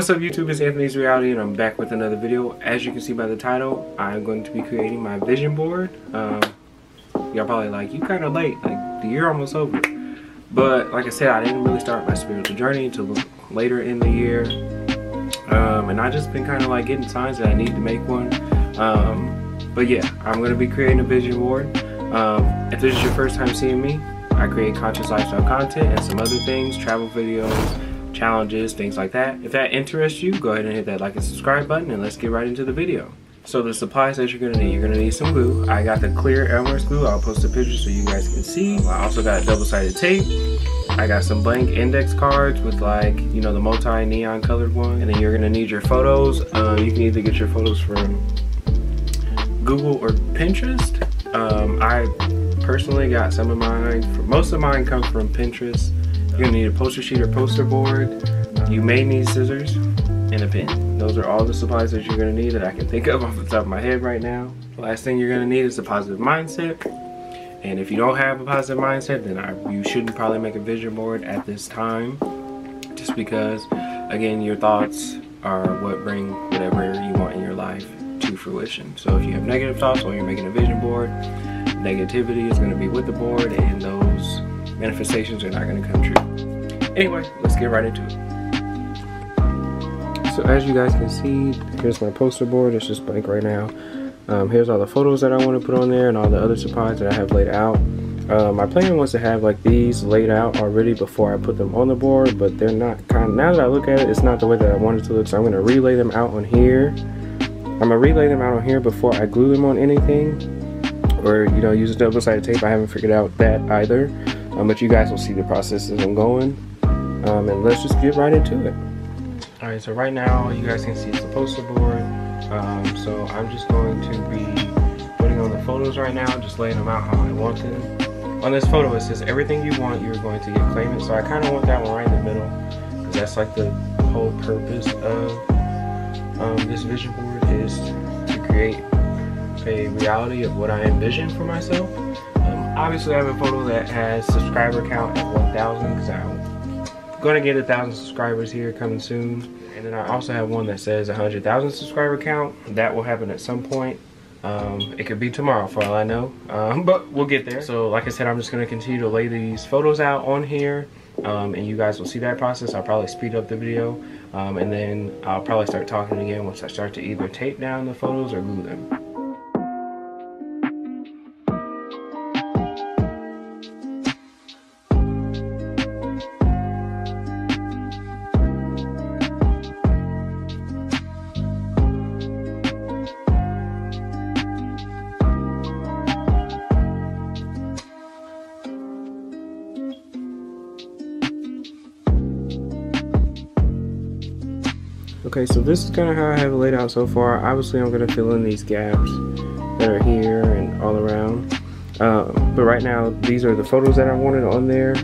What's up YouTube, it's Anthony's Reality and I'm back with another video. As you can see by the title, I'm going to be creating my vision board. Y'all probably like, you kind of late, like the year almost over. But like I said, I didn't really start my spiritual journey until later in the year. And I just been kind of like getting signs that I need to make one. But yeah, I'm going to be creating a vision board. If this is your first time seeing me, I create conscious lifestyle content and some other things, travel videos, challenges, things like that. If that interests you, go ahead and hit that like and subscribe button and let's get right into the video. So the supplies that you're gonna need some glue. I got the clear Elmer's glue. I'll post a picture so you guys can see. I also got double-sided tape. I got some blank index cards with, like, you know, the multi-neon colored one. And then you're gonna need your photos. You can either get your photos from Google or Pinterest. I personally got some of mine. Most of mine come from Pinterest. You're gonna need a poster sheet or poster board. You may need scissors and a pen. Those are all the supplies that you're gonna need that I can think of off the top of my head right now. The last thing you're gonna need is a positive mindset. And if you don't have a positive mindset, then you shouldn't probably make a vision board at this time. Just because, again, your thoughts are what bring whatever you want in your life to fruition. So if you have negative thoughts while you're making a vision board, negativity is gonna be with the board and those manifestations are not going to come true. Anyway, let's get right into it. So as you guys can see, here's my poster board. It's just blank right now. Here's all the photos that I want to put on there and all the other supplies that I have laid out. My plan was to have like these laid out already before I put them on the board, but they're not now that I look at it, it's not the way that I wanted to look. So I'm going to relay them out on here. I'm going to relay them out on here before I glue them on anything, or, you know, use a double-sided tape. I haven't figured out that either. But you guys will see the process as I'm going. And let's just get right into it. Alright, so right now you guys can see it's the poster board. So I'm just going to be putting on the photos right now, just laying them out how I want them. On this photo it says everything you want, you're going to get claim it. So I kind of want that one right in the middle, because that's like the whole purpose of this vision board, is to create a reality of what I envision for myself. Obviously I have a photo that has subscriber count at 1,000 because I'm going to get 1,000 subscribers here coming soon. And then I also have one that says 100,000 subscriber count. That will happen at some point. It could be tomorrow for all I know, but we'll get there. So like I said, I'm just going to continue to lay these photos out on here, and you guys will see that process. I'll probably speed up the video, and then I'll probably start talking again once I start to either tape down the photos or glue them. Okay, so this is kind of how I have it laid out so far. Obviously, I'm going to fill in these gaps that are here and all around. But right now, these are the photos that I wanted on there.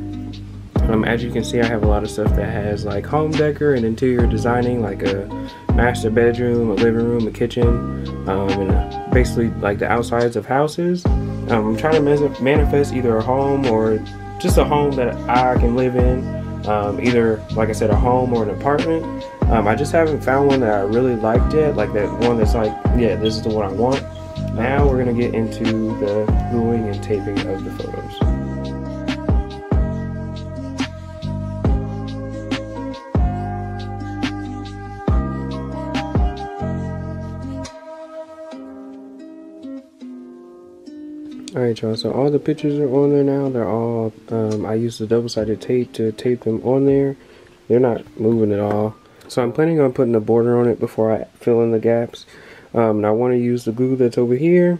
As you can see, I have a lot of stuff that has like home decor and interior designing, like a master bedroom, a living room, a kitchen, and basically like the outsides of houses. I'm trying to manifest either a home or just a home that I can live in. Either, like I said, a home or an apartment. I just haven't found one that I really liked yet, like that one that's like, yeah, this is the one I want. Now we're going to get into the gluing and taping of the photos. Alright y'all, so all the pictures are on there now. They're all, I used the double-sided tape to tape them on there. They're not moving at all. So I'm planning on putting a border on it before I fill in the gaps. And I want to use the glue that's over here.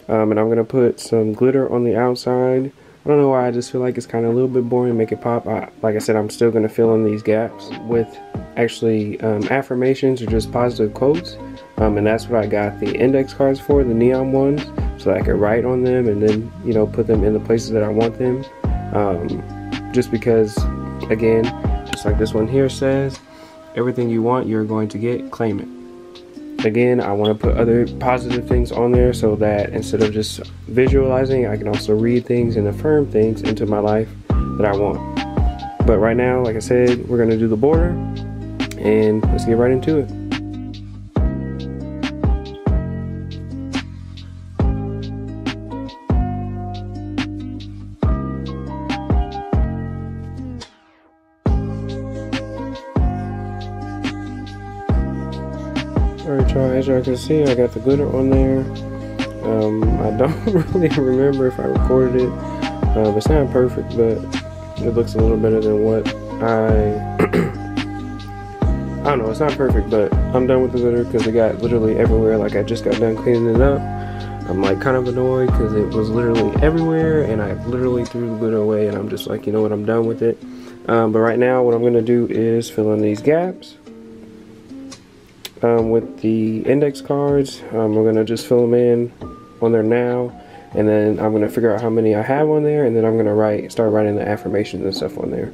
And I'm going to put some glitter on the outside. I don't know why, I just feel like it's kind of a little bit boring, make it pop. Like I said, I'm still going to fill in these gaps with actually affirmations or just positive quotes. And that's what I got the index cards for, the neon ones, so I could write on them and then, you know, put them in the places that I want them. Just because, again, just like this one here says, everything you want, you're going to get, claim it. Again, I want to put other positive things on there so that instead of just visualizing, I can also read things and affirm things into my life that I want. But right now, like I said, we're going to do the border. and let's get right into it. Alright y'all, as y'all can see, I got the glitter on there. I don't really remember if I recorded it. It's not perfect, but it looks a little better than what I don't know, it's not perfect, but I'm done with the glitter because it got literally everywhere. Like, I just got done cleaning it up. I'm like kind of annoyed because it was literally everywhere and I literally threw the glitter away, and I'm just like, you know what, I'm done with it. But right now what I'm going to do is fill in these gaps. With the index cards, we're going to just fill them in on there now, and then I'm going to figure out how many I have on there, and then I'm going to start writing the affirmations and stuff on there.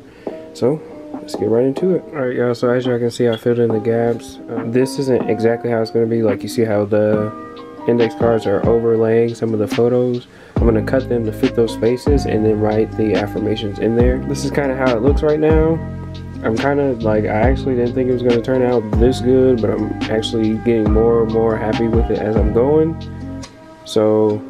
So let's get right into it. Alright y'all, so as y'all can see, I filled in the gaps. This isn't exactly how it's going to be. Like, you see how the index cards are overlaying some of the photos. I'm going to cut them to fit those spaces and then write the affirmations in there. This is kind of how it looks right now. I'm kind of like, I actually didn't think it was going to turn out this good, but I'm actually getting more and more happy with it as I'm going. So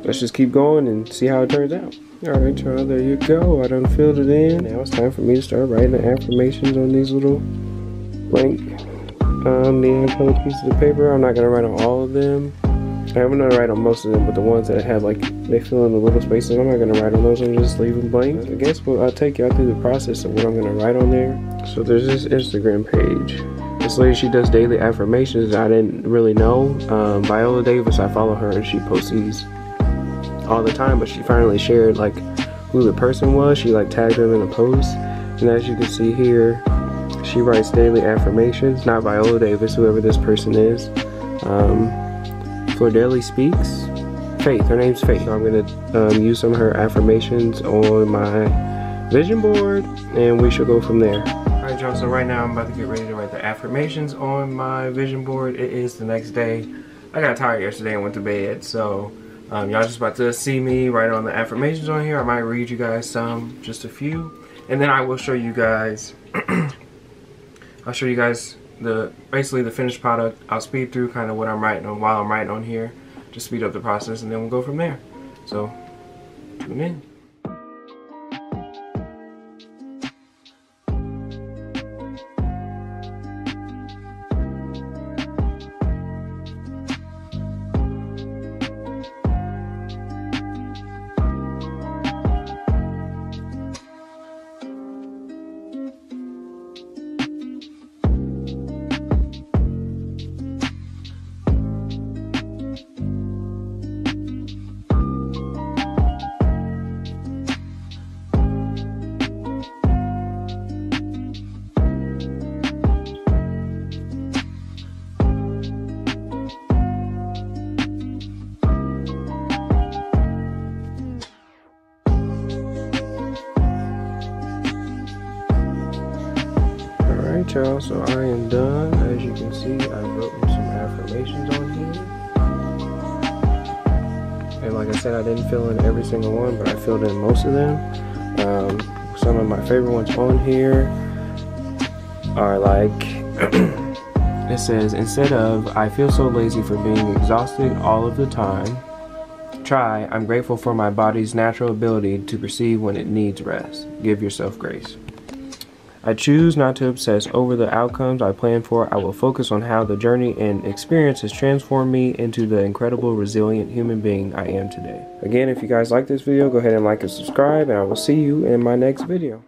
let's just keep going and see how it turns out. Alright y'all, there you go. I done filled it in. Now it's time for me to start writing the affirmations on these little blank neon colored pieces of paper. I'm not going to write on all of them. I'm going to write on most of them, but the ones that have, like, they fill in the little spaces, I'm not going to write on those. I'm just leave them blank. I guess I'll take y'all through the process of what I'm going to write on there. So there's this Instagram page. This lady, she does daily affirmations. I didn't really know. Viola Davis, I follow her, and she posts these all the time, but she finally shared, like, who the person was. She, like, tagged them in a post. And as you can see here, she writes daily affirmations. Not Viola Davis, whoever this person is. Flordelli Speaks. Faith, her name's Faith. So I'm gonna use some of her affirmations on my vision board, and we shall go from there. Alright y'all, so right now I'm about to get ready to write the affirmations on my vision board. It is the next day. I got tired yesterday and went to bed, so y'all just about to see me write on the affirmations on here. I might read you guys some, just a few, and then I will show you guys I'll show you guys basically the finished product. I'll speed through kind of what I'm writing on while I'm writing on here, just speed up the process, and then we'll go from there. So tune in. Alright y'all, so I am done. As you can see, I wrote some affirmations on here. And like I said, I didn't fill in every single one, but I filled in most of them. Some of my favorite ones on here are like, it says, instead of, I feel so lazy for being exhausted all of the time, try, I'm grateful for my body's natural ability to perceive when it needs rest. Give yourself grace. I choose not to obsess over the outcomes I plan for. I will focus on how the journey and experience has transformed me into the incredible, resilient human being I am today. Again, if you guys like this video, go ahead and like and subscribe, and I will see you in my next video.